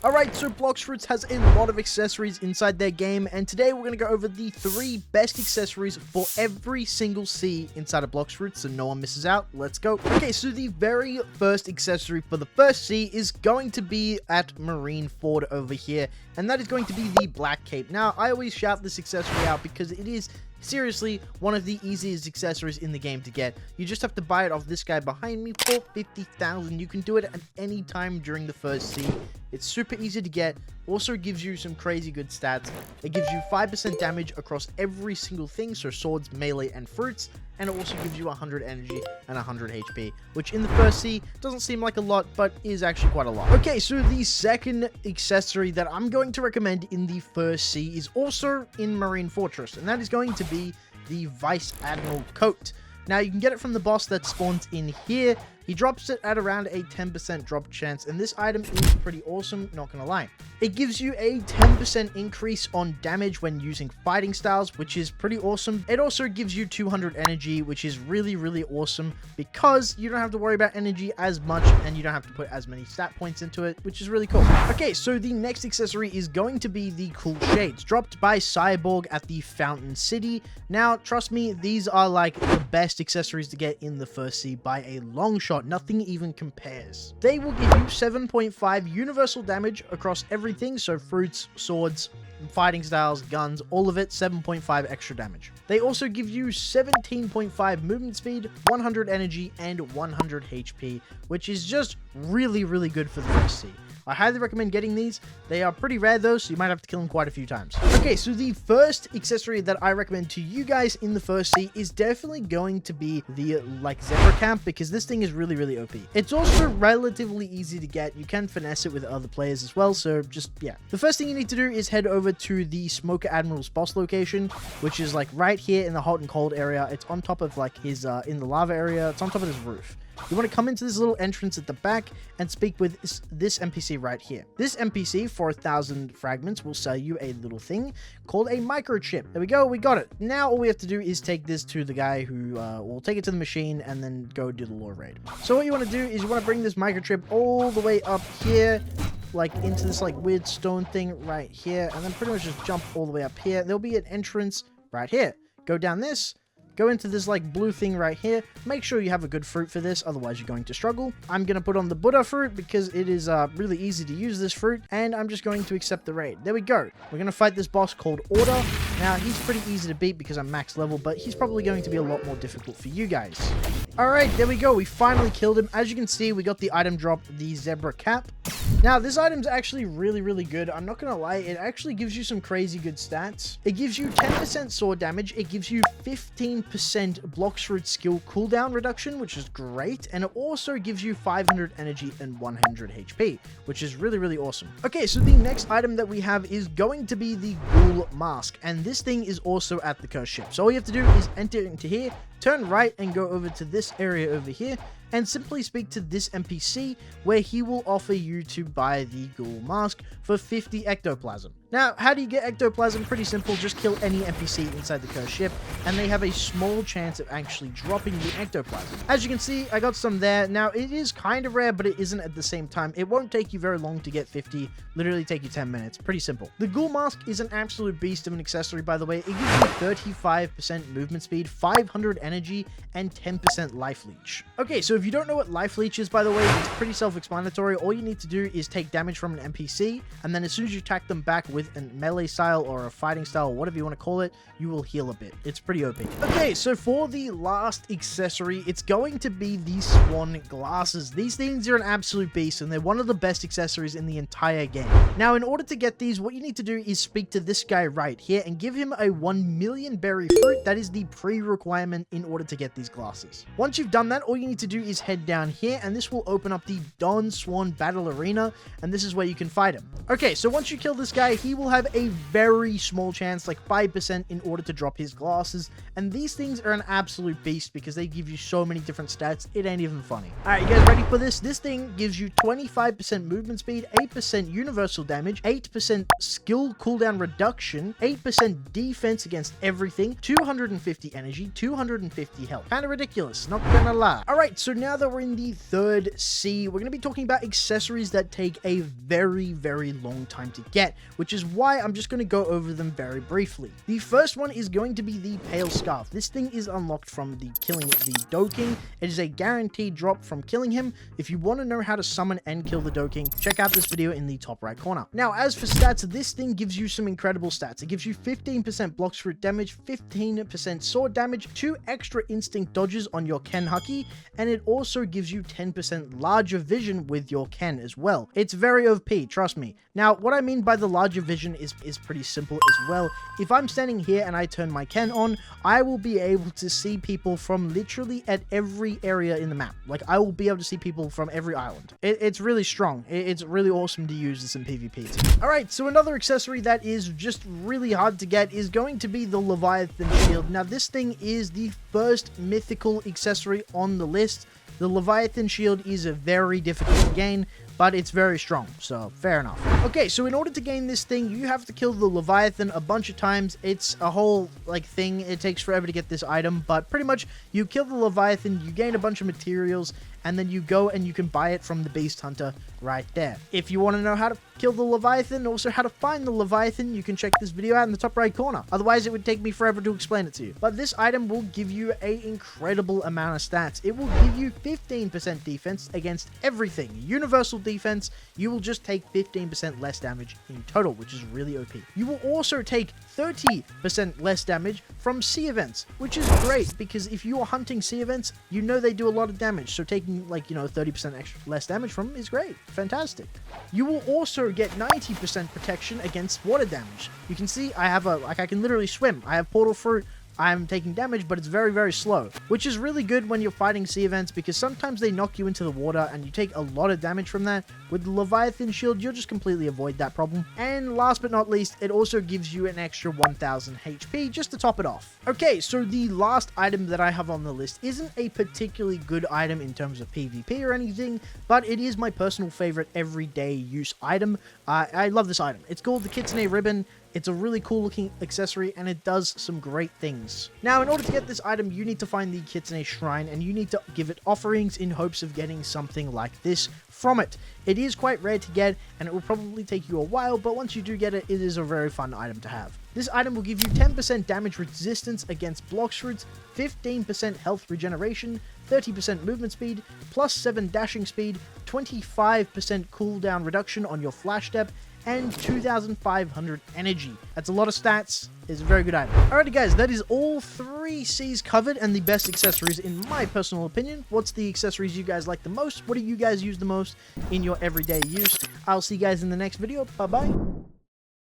Alright, so bloxfruits has a lot of accessories inside their game, and today we're going to go over the 3 best accessories for every single sea inside of bloxfruits so no one misses out. Let's go. Okay, so the very first accessory for the first sea is going to be at Marineford over here, and that is going to be the Black Cape. Now, I always shout this accessory out because it is seriously one of the easiest accessories in the game to get. You just have to buy it off this guy behind me for 50,000. You can do it at any time during the first sea. It's super easy to get. Also gives you some crazy good stats. It gives you 5% damage across every single thing, so swords, melee, and fruits. And it also gives you 100 energy and 100 HP, which in the first sea doesn't seem like a lot, but is actually quite a lot. Okay, so the second accessory that I'm going to recommend in the first sea is also in Marine Fortress, and that is going to be the Vice Admiral coat. Now, you can get it from the boss that spawns in here. He drops it at around a 10% drop chance, and this item is pretty awesome, not gonna lie. It gives you a 10% increase on damage when using fighting styles, which is pretty awesome. It also gives you 200 energy, which is really, really awesome because you don't have to worry about energy as much, and you don't have to put as many stat points into it, which is really cool. Okay, so the next accessory is going to be the Cool Shades, dropped by Cyborg at the Fountain City. Now, trust me, these are like the best accessories to get in the first sea by a long shot. Nothing even compares. They will give you 7.5 universal damage across everything, so fruits, swords, fighting styles, guns, all of it, 7.5 extra damage. They also give you 17.5 movement speed, 100 energy, and 100 HP, which is just really, really good for the first sea. I highly recommend getting these. They are pretty rare though, so you might have to kill them quite a few times. Okay, so the first accessory that I recommend to you guys in the first sea is definitely going to be the zebra camp, because this thing is really, really OP. It's also relatively easy to get. You can finesse it with other players as well, so just, yeah. The first thing you need to do is head over to the Smoker Admiral's boss location, which is like right here in the hot and cold area. It's on top of like his, in the lava area. It's on top of his roof. You want to come into this little entrance at the back and speak with this NPC right here. This NPC, for 1,000 fragments, will sell you a little thing called a microchip. There we go, we got it. Now all we have to do is take this to the guy who will take it to the machine and then go do the lore raid. So what you want to do is you want to bring this microchip all the way up here, like into this like weird stone thing right here, and then pretty much just jump all the way up here. There'll be an entrance right here. Go down this. Go into this like blue thing right here. Make sure you have a good fruit for this, otherwise you're going to struggle. I'm going to put on the Buddha fruit because it is really easy to use this fruit, and I'm just going to accept the raid. There we go. We're going to fight this boss called Order. Now, he's pretty easy to beat because I'm max level, but he's probably going to be a lot more difficult for you guys. Alright, there we go. We finally killed him. As you can see, we got the item drop, the Zebra Cap. Now, this item's actually really, really good. I'm not gonna lie, it actually gives you some crazy good stats. It gives you 10% sword damage. It gives you 15% bloxfruit skill cooldown reduction, which is great. And it also gives you 500 energy and 100 HP, which is really, really awesome. Okay, so the next item that we have is going to be the Ghoul Mask. And this thing is also at the cursed ship. So all you have to do is enter into here, turn right, and go over to this area over here, and simply speak to this NPC, where he will offer you to buy the Ghoul Mask for 50 ectoplasm. Now, how do you get ectoplasm? Pretty simple, just kill any NPC inside the cursed ship, and they have a small chance of actually dropping the ectoplasm. As you can see, I got some there. Now, it is kind of rare, but it isn't at the same time. It won't take you very long to get 50, literally take you 10 minutes. Pretty simple. The Ghoul Mask is an absolute beast of an accessory, by the way. It gives you 35% movement speed, 500 energy, and 10% life leech. Okay, so if you don't know what life leech is, by the way, it's pretty self-explanatory. All you need to do is take damage from an NPC, and then as soon as you attack them back with a melee style or a fighting style, or whatever you want to call it, you will heal a bit. It's pretty OP. Okay, so for the last accessory, it's going to be the Swan Glasses. These things are an absolute beast, and they're one of the best accessories in the entire game. Now, in order to get these, what you need to do is speak to this guy right here and give him a 1 million berry fruit. That is the pre-requirement in order to get these glasses. Once you've done that, all you need to do is head down here, and this will open up the Don Swan Battle Arena, and this is where you can fight him. Okay, so once you kill this guy, he will have a very small chance, like 5% in order to drop his glasses, and these things are an absolute beast because they give you so many different stats, it ain't even funny. Alright, you guys ready for this? This thing gives you 25% movement speed, 8% universal damage, 8% skill cooldown reduction, 8% defense against everything, 250 energy, 250 health. Kinda ridiculous, not gonna lie. Alright, so now that we're in the third C, we're gonna be talking about accessories that take a very, very long time to get, which is why I'm just gonna go over them very briefly. The first one is going to be the Pale Scarf. This thing is unlocked from the killing the Doe King. It is a guaranteed drop from killing him. If you want to know how to summon and kill the Doe King, check out this video in the top right corner. Now, as for stats, this thing gives you some incredible stats. It gives you 15% Blox fruit damage, 15% sword damage, 2 extra instinct dodges on your Ken Haki, and it also gives you 10% larger vision with your Ken as well. It's very OP, trust me. Now, what I mean by the larger vision is pretty simple as well. If I'm standing here and I turn my Ken on, I will be able to see people from literally at every area in the map. Like, I will be able to see people from every island. It's really strong. It's really awesome to use this in PvP too. Alright, so another accessory that is just really hard to get is going to be the Leviathan shield. Now, this thing is the first mythical accessory on the list. The Leviathan shield is very difficult to gain, but it's very strong, so fair enough. Okay, so in order to gain this thing, you have to kill the Leviathan a bunch of times. It's a whole, like, thing. It takes forever to get this item, but pretty much you kill the Leviathan, you gain a bunch of materials, and then you go and you can buy it from the Beast Hunter right there. If you want to know how to kill the Leviathan, also how to find the Leviathan, you can check this video out in the top right corner. Otherwise, it would take me forever to explain it to you. But this item will give you an incredible amount of stats. It will give you 15% defense against everything. Universal defense, you will just take 15% less damage in total, which is really OP. You will also take 30% less damage from sea events, which is great because if you are hunting sea events, you know they do a lot of damage. So taking, like, 30% extra less damage from them is great. Fantastic. You will also get 90% protection against water damage. You can see I have I can literally swim. I have portal fruit. I'm taking damage, but it's very, very slow, which is really good when you're fighting sea events because sometimes they knock you into the water and you take a lot of damage from that. With the Leviathan shield, you'll just completely avoid that problem. And last but not least, it also gives you an extra 1000 HP just to top it off. Okay, so the last item that I have on the list isn't a particularly good item in terms of PvP or anything, but it is my personal favorite everyday use item. I love this item. It's called the Kitsune Ribbon. It's a really cool looking accessory and it does some great things. Now, in order to get this item, you need to find the Kitsune Shrine and you need to give it offerings in hopes of getting something like this from it. It is quite rare to get and it will probably take you a while, but once you do get it, it is a very fun item to have. This item will give you 10% damage resistance against bloxfruits, 15% health regeneration, 30% movement speed, plus 7 dashing speed, 25% cooldown reduction on your flash step, and 2500 energy. That's a lot of stats. It's a very good item. Alrighty guys, that is all 3 C's covered and the best accessories in my personal opinion. What's the accessories you guys like the most? What do you guys use the most in your everyday use? I'll see you guys in the next video. Bye bye.